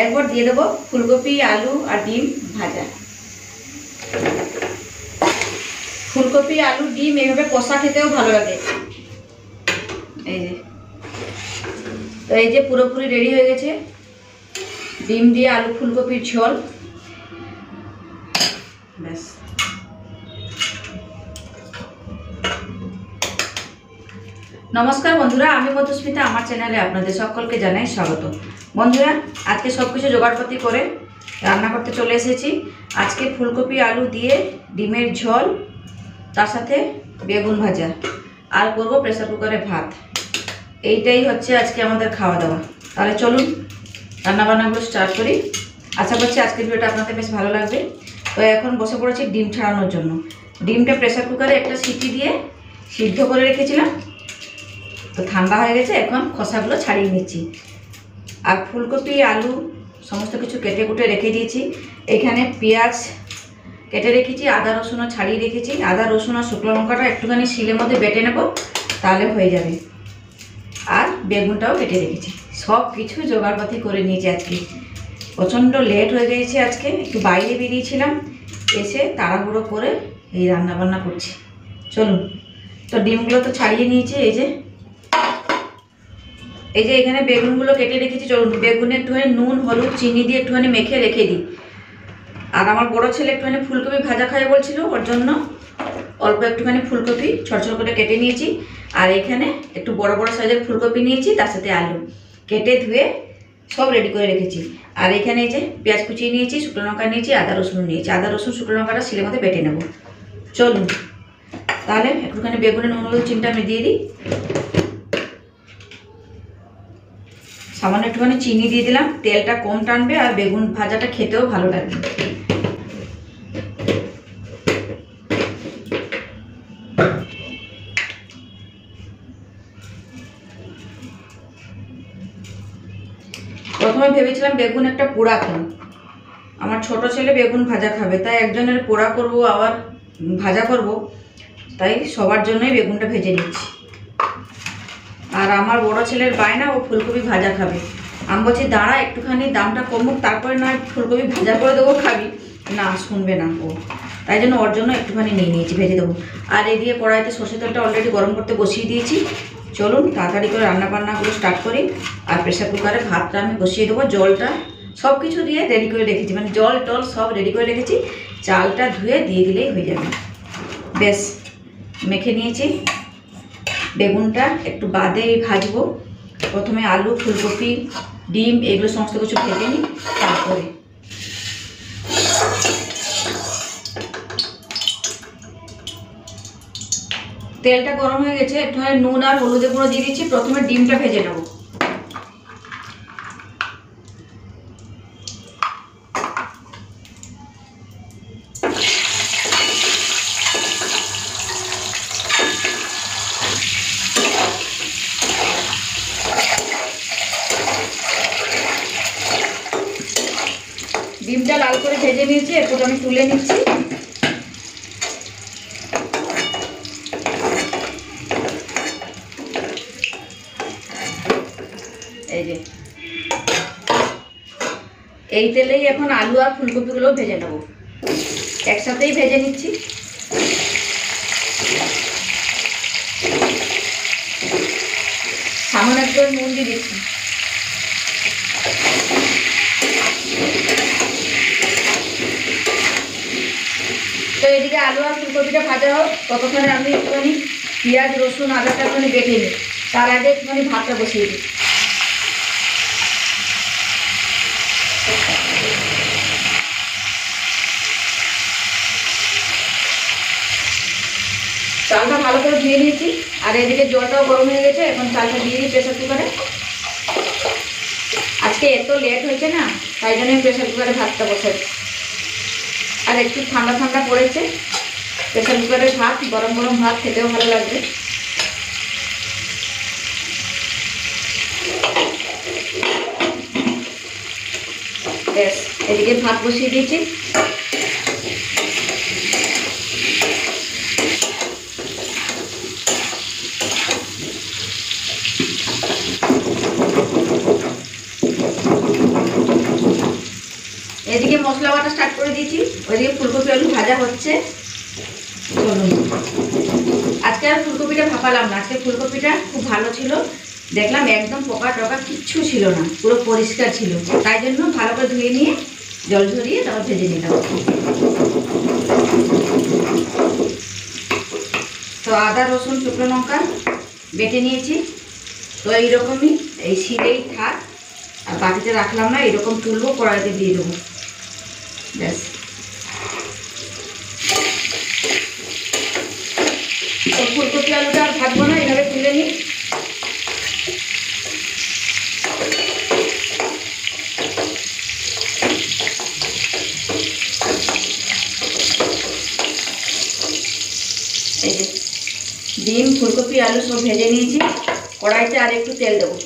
এরপর দিয়ে দেবো ফুলকপি, আলু আর ডিম ভাজা। ফুলকপি, আলু, ডিম এইভাবে কষা খেতেও ভালো লাগে। এই যে, তো এই যে পুরোপুরি রেডি হয়ে গেছে ডিম দিয়ে আলু ফুলকপির ঝোল। ব্যাস। নমস্কার বন্ধুরা, আমি মধুস্মিতা, আমার চ্যানেলে আপনাদের সকলকে জানাই স্বাগত। বন্ধুরা, আজকে সব কিছু জোগাড়পাতি করে রান্না করতে চলে এসেছি। আজকে ফুলকপি আলু দিয়ে ডিমের ঝোল, তার সাথে বেগুন ভাজা, আর করব প্রেসার কুকারে ভাত। এইটাই হচ্ছে আজকে আমাদের খাওয়া দাওয়া। তাহলে চলুন রান্নাবান্নাগুলো স্টার্ট করি। আশা করছি আজকের ভিডিওটা আপনাদের বেশ ভালো লাগবে। তো এখন বসে পড়েছি ডিম ছাড়ানোর জন্য। ডিমটা প্রেসার কুকারে একটা সিটি দিয়ে সিদ্ধ করে রেখেছিলাম, তো ঠান্ডা হয়ে গেছে। এখন খোসাগুলো ছাড়িয়ে নিচ্ছি। আর ফুলকপি, আলু সমস্ত কিছু কেটে কুটে রেখে দিয়েছি। এখানে পেঁয়াজ কেটে রেখেছি, আদা রসুনও ছাড়িয়ে রেখেছি। আদা রসুন আর শুকনো লঙ্কাটা একটুখানি শিলের মধ্যে বেটে নেব, তাহলে হয়ে যাবে। আর বেগুনটাও কেটে রেখেছি। সব কিছু জোগাড়পাতি করে নিয়েছি। আজকে প্রচণ্ড লেট হয়ে গিয়েছে। আজকে একটু বাইরে বেরিয়েছিলাম, এসে তাড়াহুড়ো করে এই রান্নাবান্না করছি। চলুন, তো ডিমগুলো তো ছাড়িয়ে নিয়েছি। এই যে এখানে বেগুনগুলো কেটে রেখেছি। চলুন বেগুনে একটুখানি নুন, হলুদ, চিনি দিয়ে একটুখানি মেখে রেখে দিই। আর আমার বড় ছেলে একটুখানি ফুলকপি ভাজা খায় বলছিল, ওর জন্য অল্প একটুখানি ফুলকপি ছোট ছোট করে কেটে নিয়েছি। আর এখানে একটু বড় বড় সাইজের ফুলকপি নিয়েছি, তার সাথে আলু কেটে ধুয়ে সব রেডি করে রেখেছি। আর এখানে এই যে পেঁয়াজ কুচিয়ে নিয়েছি, শুকনো লঙ্কা নিয়েছি, আদা রসুন নিয়েছি। আদা রসুন শুকনো লঙ্কাটা শিলের মধ্যে বেটে নেব। চলুন তাহলে একটুখানি বেগুনের নুন, হলুদ, চিনিটা আমি দিয়ে দিই। সামান্য একটুখানি চিনি দিয়ে দিলাম, তেলটা কম টানবে আর বেগুন ভাজাটা খেতেও ভালো লাগবে। প্রথমে ভেবেছিলাম বেগুন একটা পোড়া খাবো, আমার ছোট ছেলে বেগুন ভাজা খাবে, তাই একজনের পোড়া করব আবার ভাজা করব, তাই সবার জন্যই বেগুনটা ভেজে নিচ্ছি। আর আমার বড় ছেলের বায়না, ও ফুলকপি ভাজা খাবে। আমি বলছি দাঁড়া একটুখানি দামটা কমুক, তারপরে নয় ফুলকপি ভাজা করে দেবো, খাবি না, শুনবে না ও। তাই জন্য ওর জন্য একটুখানি নিয়ে নিয়েছি, ভেজে দেবো। আর এদিকে কড়াইতে সর্ষের তেলটা অলরেডি গরম করতে বসিয়ে দিয়েছি। চলুন তাড়াতাড়ি করে রান্নাবান্নাগুলো স্টার্ট করি। আর প্রেসার কুকারে ভাতটা আমি বসিয়ে দেবো। জলটা সব কিছু দিয়ে রেডি করে রেখেছি, মানে জল টল সব রেডি করে রেখেছি। চালটা ধুয়ে দিয়ে দিলেই হয়ে যাবে। বেশ, মেখে নিয়েছি। বেগুনটা একটু বাদে ভাজবো। প্রথমে আলু, ফুলকপি, ডিম এগুলো সমস্ত কিছু ভেজে নিই, তারপরে তেলটা গরম হয়ে গেছে। একটুখানি নুন আর হলুদের গুঁড়ো দিয়ে দিচ্ছি। প্রথমে ডিমটা ভেজে নেব। ডিমটা লাল করে ভেজে নিয়েছি, এরপর আমি তুলে নিচ্ছি। এই যে এই তেলেই এখন আলু আর ফুলকপিগুলো ভেজে নেব, একসাথেই ভেজে নিচ্ছি। সামান্য একটু নুন দিয়ে দিচ্ছি। তো এদিকে আলু আর ফুলকপিটা ভাজা হোক, ততক্ষণে আমি একটুখানি পেঁয়াজ, রসুন, আদাটা একটুখানি বেটে নিই। তার আগে একটুখানি ভাতটা বসিয়ে দিই। চালটা ভালো করে ধুয়ে নিয়েছি। আর এদিকে জলটাও গরম হয়ে গেছে। এখন চালটা দিয়ে দিই প্রেসার কুকারে। আজকে এত লেট হয়েছে না, তাই জন্য প্রেসার কুকারে ভাতটা বসাই। আর একটু ঠান্ডা ঠান্ডা পড়েছে, প্রেসার কুকারের ভাত, গরম গরম ভাত খেতেও ভালো লাগবে। বেশ, এদিকে ভাত বসিয়ে দিয়েছি। মশলা বাটা স্টার্ট করে দিয়েছি, ওইদিকে ফুলকপি আলু ভাজা হচ্ছে। চলুন, আজকে আর ফুলকপিটা ভাপালাম না, আজকে ফুলকপিটা খুব ভালো ছিল, দেখলাম একদম পোকা টোকা কিচ্ছু ছিল না, পুরো পরিষ্কার ছিল, তাই জন্য ভালো করে ধুয়ে নিয়ে জল ঝরিয়ে তারপর ভেজে নিলাম। তো আদা রসুন শুকনো লঙ্কা বেটে নিয়েছি, তো এইরকমই এই শিলেই থাক, আর বাটিতে রাখলাম না, এরকম তুলবো, কড়াইতে দিয়ে দেবো, ব্যাস। তো ফুলকপি আলুটা আর ভাজবো না, এইভাবে তুলে নিই। এই যে ডিম ফুলকপি আলু সব ভেজে নিয়েছি, কড়াইতে আর একটু তেল দেবো,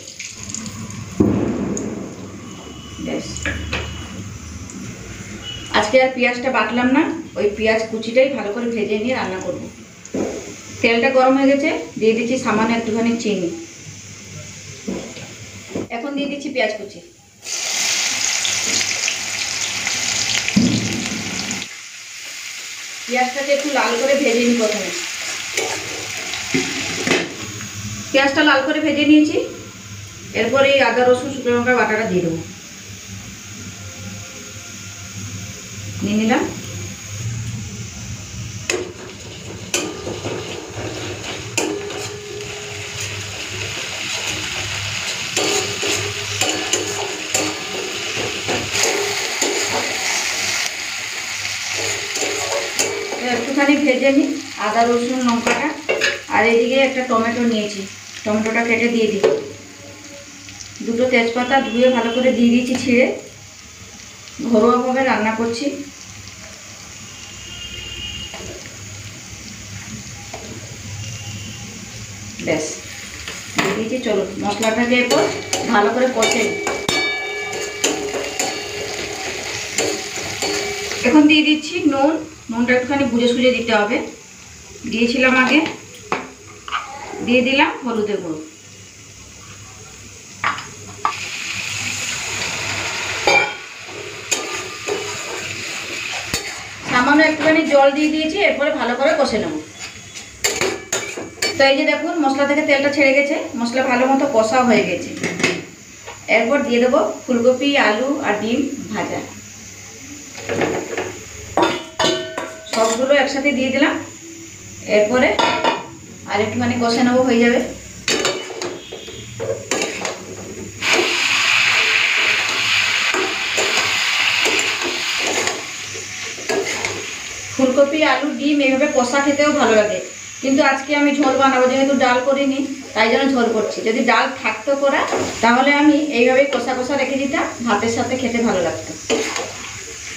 ব্যাস। আজকে আর পেঁয়াজটা বাটলাম না, ওই পেঁয়াজ কুচিটাই ভালো করে ভেজে নিয়ে রান্না করব। তেলটা গরম হয়ে গেছে, দিয়ে দিচ্ছি সামান্য একটুখানি চিনি, এখন দিয়ে দিচ্ছি পেঁয়াজ কুচি। পেঁয়াজটাকে একটু লাল করে ভেজে নিই প্রথমে। পেঁয়াজটা লাল করে ভেজে নিয়েছি, এরপরে এই আদা রসুন শুকনো লঙ্কার বাটাটা দিয়ে দেবো, নিয়ে নিলাম। একটুখানি ভেজে নিই আদা রসুন লঙ্কাটা, আর এদিকে একটা টমেটো নিয়েছি, টমেটোটা কেটে দিয়ে দিই। দুটো তেজপাতা ধুয়ে ভালো করে দিয়ে দিয়েছি ছিঁড়ে, ঘরোয়াভাবে রান্না করছি। ব্যাস দিয়ে দিয়েছি। চলো মশলাটাকে এরপর ভালো করে কষে। এখন দিয়ে দিচ্ছি নুন, নুনটা একটুখানি বুঝে সুঝে দিতে হবে, দিয়েছিলাম আগে। দিয়ে দিলাম হলুদের গুঁড়ো, সামান্য একটুখানি জল দিয়ে দিয়েছি, এরপরে ভালো করে কষে নেব। তো এই যে দেখুন মশলা থেকে তেলটা ছেড়ে গেছে, মশলা ভালো মতো কষা হয়ে গেছে। এরপর দিয়ে দেবো ফুলকপি আলু আর ডিম ভাজা, সবগুলো একসাথে দিয়ে দিলাম। এরপরে আর একটুখানি কষে নেবো, হয়ে যাবে। ফুলকপি আলু ডিম এইভাবে কষা খেতেও ভালো লাগে, কিন্তু আজকে আমি ঝোল বানাবো, যেহেতু ডাল করিনি তাই জন্য ঝোল করছি। যদি ডাল থাকতো করা তাহলে আমি এইভাবেই কষা কষা রেখে দিতাম, ভাতের সাথে খেতে ভালো লাগতো।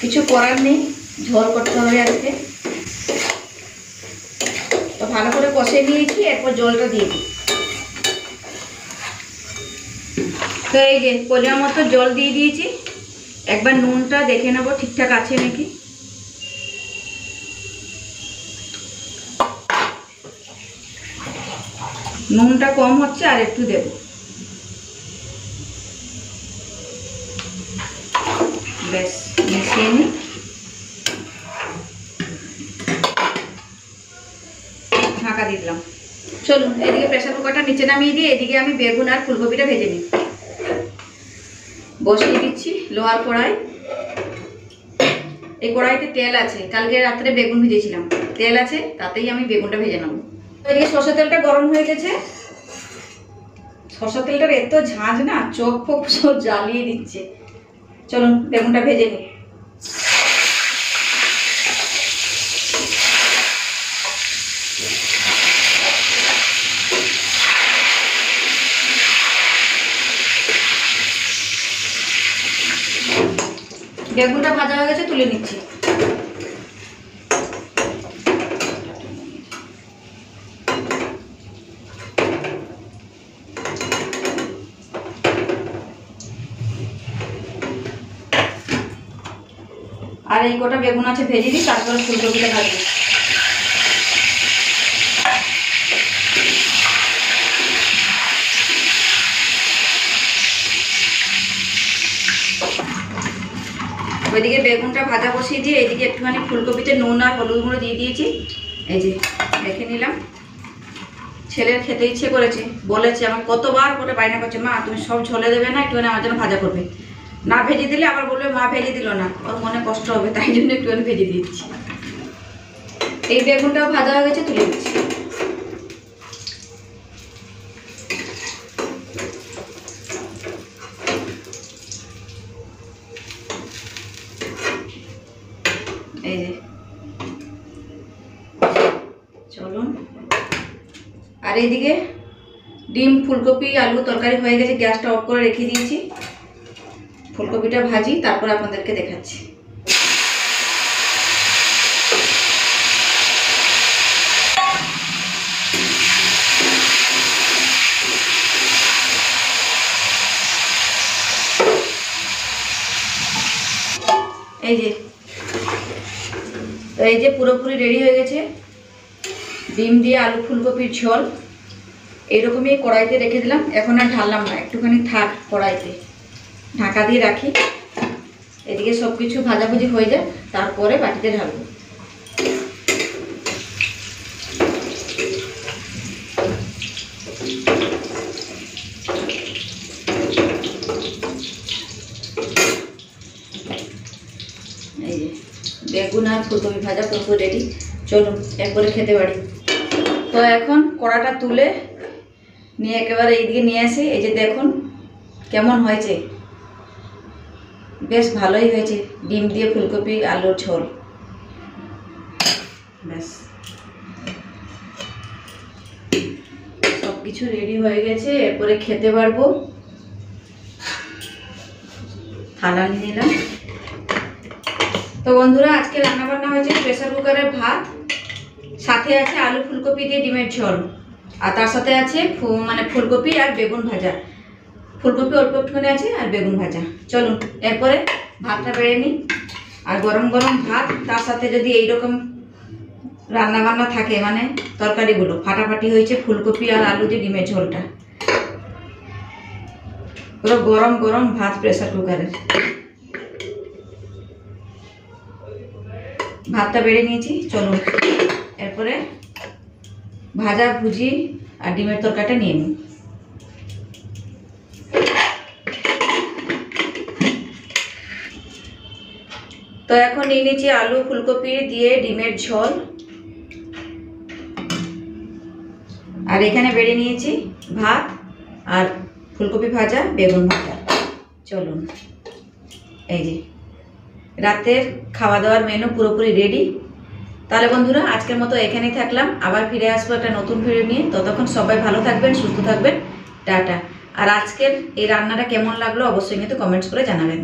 কিছু করার নেই, ঝোল করতে হবে আজকে। তো ভালো করে কষে নিয়েছি, এরপর জলটা দিয়ে দিই। তো এই যে পরিমাণ মতো জল দিয়ে দিয়েছি, একবার নুনটা দেখে নেবো ঠিকঠাক আছে নাকি। নুনটা কম হচ্ছে, আর একটু দেব। ব্যাস মিশিয়ে নিই। ঢাকা দিয়ে দিলাম। চলুন এদিকে প্রেসার কুকারটা নিচে নামিয়ে দিয়ে এদিকে আমি বেগুন আর ফুলকপিটা ভেজে নিই। বসিয়ে দিচ্ছি লোহার কড়াই। এই কড়াইতে তেল আছে, কালকে রাত্রে বেগুন ভেজেছিলাম, তেল আছে, তাতেই আমি বেগুনটা ভেজে নেব। এদিকে সরষের তেলটা গরম হয়ে গেছে। সরষের তেলটার এত ঝাঁঝ না, চোখ ফোক সব জ্বালিয়ে দিচ্ছে। চলুন বেগুনটা ভেজে নিই। বেগুনটা ভাজা হয়ে গেছে, তুলে নিচ্ছি। আর এই কটা বেগুন আছে ভেজে দিই, তারপরে ফুলকপিটা ভাজবো। ওইদিকে বেগুনটা ভাজা বসিয়ে দিয়ে এইদিকে একটুখানি ফুলকপিতে নুন আর হলুদ গুঁড়ো দিয়ে দিয়েছি। এই যে রেখে নিলাম। ছেলের খেতে ইচ্ছে করেছে, বলেছে, আমার কতবার করে বায়না করছে, মা তুমি সব ঝোলে দেবে না, একটুখানি আমার জন্য ভাজা করবে। না ভেজে দিলে আবার বলবে মা ভেজে দিল না, ওর মনে কষ্ট হবে, তাই জন্য একটুখানি ভেজে দিচ্ছি। এই বেগুনটাও ভাজা হয়ে গেছে, তুলে দিচ্ছি। এই যে চলুন। আর এইদিকে ডিম ফুলকপি আলু তরকারি হয়ে গেছে, গ্যাসটা অফ করে রেখে দিয়েছি। ফুলকপিটা ভাজি, তারপর আপনাদেরকে দেখাচ্ছি। এই যে পুরোপুরি রেডি হয়ে গেছে ডিম দিয়ে আলু ফুলকপির ঝোল। এইরকমই কড়াইতে রেখে দিলাম, এখন আর ঢাললাম না, একটুখানি থাক কড়াইতে, ঢাকা দিয়ে রাখি। এদিকে সব কিছু ভাজাভুজি হয়ে যায়, তারপরে বাটিতে ঢালবো। এই যে বেগুন আর ফুলকপি ভাজা পুরোপুরি রেডি, চলুন একবারে খেতে পারি। তো এখন কড়াটা তুলে নিয়ে একেবারে এইদিকে নিয়ে আসি। এই যে দেখুন কেমন হয়েছে, বেশ ভালোই হয়েছে ডিম দিয়ে ফুলকপি আলুর ঝোল। ব্যাস সব কিছু রেডি হয়ে গেছে, এরপরে খেতে পারবো। থালা নিয়ে নিলাম। তো বন্ধুরা, আজকে রান্নাবান্না হয়েছে প্রেসার কুকারের ভাত, সাথে আছে আলু ফুলকপি দিয়ে ডিমের ঝোল, আর তার সাথে আছে ফুলকপি আর বেগুন ভাজা। ফুলকপি অল্প একটুখানি আছে আর বেগুন ভাজা। চলুন এরপরে ভাতটা বেড়ে নিই। আর গরম গরম ভাত, তার সাথে যদি এইরকম রান্নাবান্না থাকে, মানে তরকারিগুলো ফাটাফাটি হয়েছে, ফুলকপি আর আলু দিয়ে ডিমের ঝোলটা, পুরো গরম গরম ভাত প্রেসার কুকারের। ভাতটা বেড়ে নিয়েছি, চলুন এরপরে ভাজা ভুজি আর ডিমের তরকারিটা নিয়ে নিই। তো এখন নিয়ে নিয়েছি আলু ফুলকপি দিয়ে ডিমের ঝোল, আর এখানে বেড়ে নিয়েছি ভাত আর ফুলকপি ভাজা বেগুন ভাজা। চলুন, এই যে রাতের খাওয়া দাওয়ার মেনু পুরোপুরি রেডি। তাহলে বন্ধুরা, আজকের মতো এখানেই থাকলাম, আবার ফিরে আসবো একটা নতুন ভিডিও নিয়ে। ততক্ষণ সবাই ভালো থাকবেন, সুস্থ থাকবেন, টাটা। আর আজকের এই রান্নাটা কেমন লাগলো অবশ্যই কিন্তু কমেন্টস করে জানাবেন।